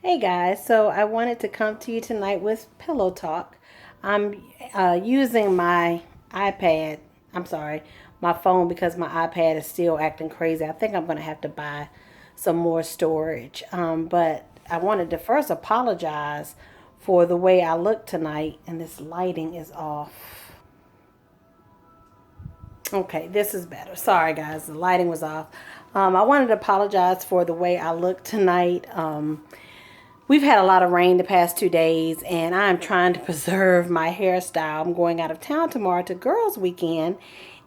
Hey guys, so I wanted to come to you tonight with pillow talk. I'm using my iPad, I'm sorry, my phone because my iPad is still acting crazy. I think I'm going to have to buy some more storage. But I wanted to first apologize for the way I look tonight, and this lighting is off. Okay, this is better. Sorry guys, the lighting was off. I wanted to apologize for the way I look tonight. We've had a lot of rain the past 2 days, and I'm trying to preserve my hairstyle. I'm going out of town tomorrow to girls' weekend,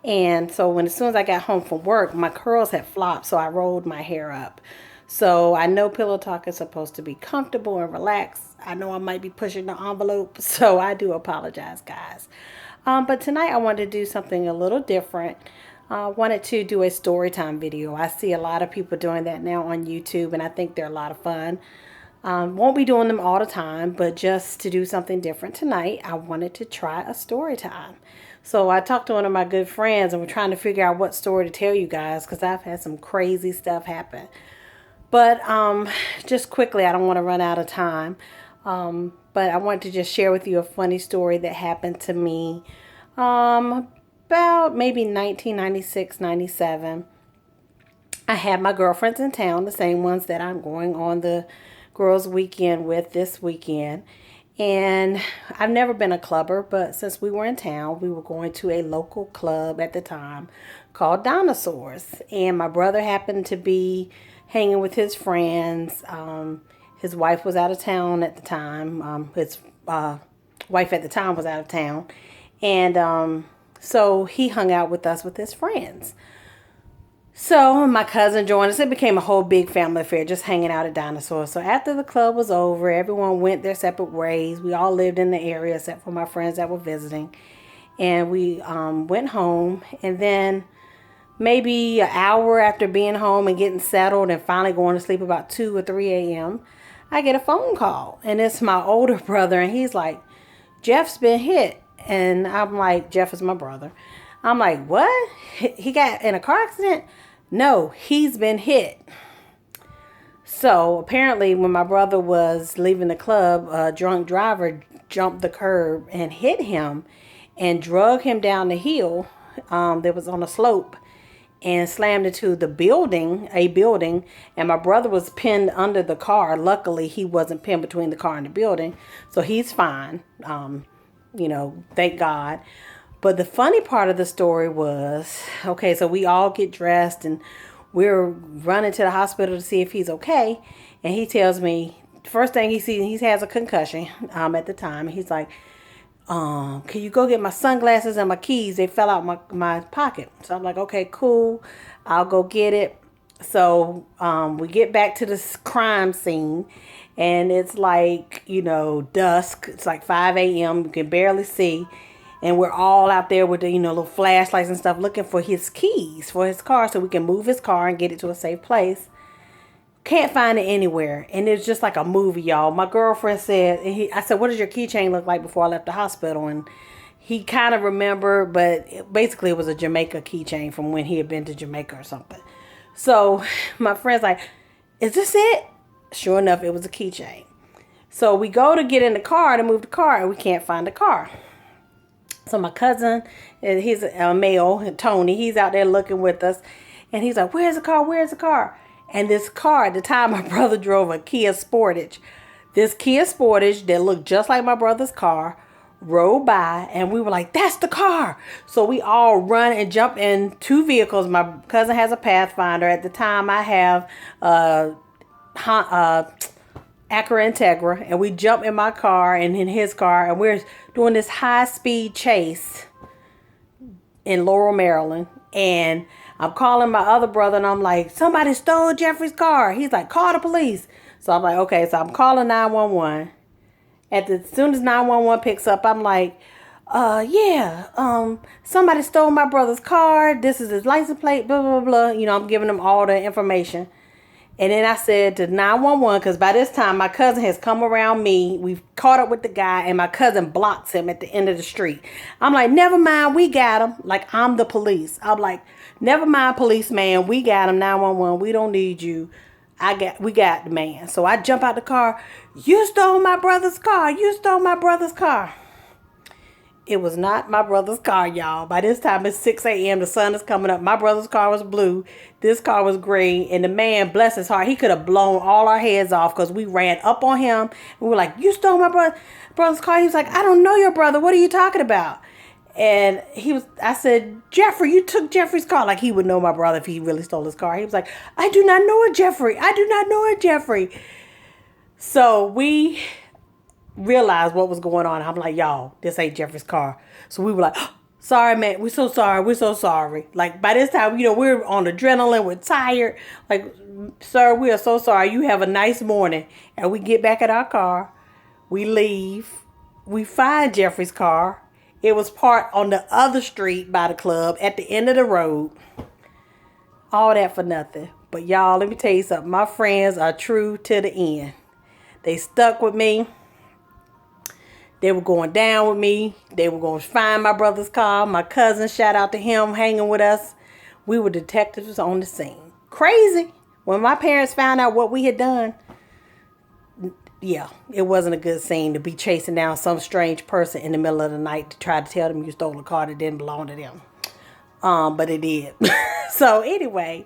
and so as soon as I got home from work, my curls had flopped, so I rolled my hair up. So I know Pillow Talk is supposed to be comfortable and relaxed. I know I might be pushing the envelope, so I do apologize, guys. But tonight I wanted to do something a little different. Wanted to do a story time video. I see a lot of people doing that now on YouTube, and I think they're a lot of fun. Won't be doing them all the time, but just to do something different tonight, I wanted to try a story time. So I talked to one of my good friends, and we're trying to figure out what story to tell you guys because I've had some crazy stuff happen. But just quickly, I don't want to run out of time. But I want to just share with you a funny story that happened to me about maybe 1996, 97. I had my girlfriends in town, the same ones that I'm going on the girls' weekend with this weekend. And I've never been a clubber, but since we were in town, we were going to a local club at the time called Dinosaurs. And my brother happened to be hanging with his friends. His wife was out of town at the time. His wife at the time was out of town. And so he hung out with us with his friends. So my cousin joined us. It became a whole big family affair, just hanging out at Dinosaurs. So after the club was over, everyone went their separate ways. We all lived in the area except for my friends that were visiting. And we went home. And then maybe an hour after being home and getting settled and finally going to sleep about 2 or 3 a.m., I get a phone call. And it's my older brother. And he's like, Jeff's been hit. And I'm like, Jeff is my brother. I'm like, what? He got in a car accident? No, he's been hit. So apparently when my brother was leaving the club, a drunk driver jumped the curb and hit him and drug him down the hill that was on a slope and slammed into a building, and my brother was pinned under the car. Luckily, he wasn't pinned between the car and the building, so he's fine. Thank God. But the funny part of the story was, okay, so we all get dressed and we're running to the hospital to see if he's okay. And he tells me, first thing he sees, he has a concussion at the time. He's like, can you go get my sunglasses and my keys? They fell out my pocket. So I'm like, okay, cool. I'll go get it. So we get back to this crime scene. And it's like, dusk. It's like 5 a.m. You can barely see. And we're all out there with the, little flashlights and stuff looking for his keys for his car so we can move his car and get it to a safe place. Can't find it anywhere. And it's just like a movie, y'all. My girlfriend said, I said, what does your keychain look like before I left the hospital? And he kind of remembered, but basically it was a Jamaica keychain from when he had been to Jamaica or something. So my friend's like, is this it? Sure enough, it was a keychain. So we go to get in the car to move the car and we can't find the car. So my cousin, he's a male, Tony, he's out there looking with us. And he's like, where's the car? Where's the car? And this car, at the time, my brother drove a Kia Sportage. This Kia Sportage that looked just like my brother's car rolled by. And we were like, that's the car. So we all run and jump in two vehicles. My cousin has a Pathfinder. At the time, I have Acura Integra, and we jump in my car and in his car, and we're doing this high-speed chase in Laurel, Maryland. And I'm calling my other brother, and I'm like, somebody stole Jeffrey's car. He's like, call the police. So I'm like, okay, so I'm calling 911. As soon as 911 picks up, I'm like, somebody stole my brother's car. This is his license plate, blah, blah, blah. I'm giving them all the information. And then I said to 911, because by this time my cousin has come around me. We've caught up with the guy, and my cousin blocks him at the end of the street. I'm like, never mind, we got him. Like, I'm the police. I'm like, never mind, policeman, we got him, 911. We don't need you. we got the man. So I jump out the car. You stole my brother's car. You stole my brother's car. It was not my brother's car, y'all. By this time, it's 6 a.m. The sun is coming up. My brother's car was blue. This car was green. And the man, bless his heart, he could have blown all our heads off because we ran up on him. And we were like, you stole my brother's car. He was like, I don't know your brother. What are you talking about? And I said, Jeffrey, you took Jeffrey's car. Like he would know my brother if he really stole his car. He was like, I do not know a Jeffrey. I do not know a Jeffrey. So we realized what was going on. I'm like, y'all, this ain't Jeffrey's car. So we were like, oh, sorry, man. We're so sorry. We're so sorry. Like by this time, we're on adrenaline. We're tired. Like, sir, we are so sorry. You have a nice morning. And we get back in our car. We leave. We find Jeffrey's car. It was parked on the other street by the club at the end of the road. All that for nothing. But y'all, let me tell you something. My friends are true to the end. They stuck with me. They were going down with me. They were going to find my brother's car. My cousin, shout out to him, hanging with us. We were detectives on the scene. Crazy. When my parents found out what we had done, yeah, it wasn't a good scene to be chasing down some strange person in the middle of the night to try to tell them you stole a car that didn't belong to them. But it did. So anyway,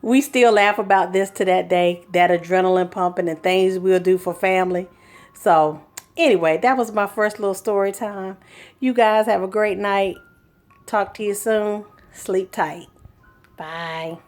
we still laugh about this to that day, that adrenaline pumping and things we'll do for family. So anyway, that was my first little story time. You guys have a great night. Talk to you soon. Sleep tight. Bye.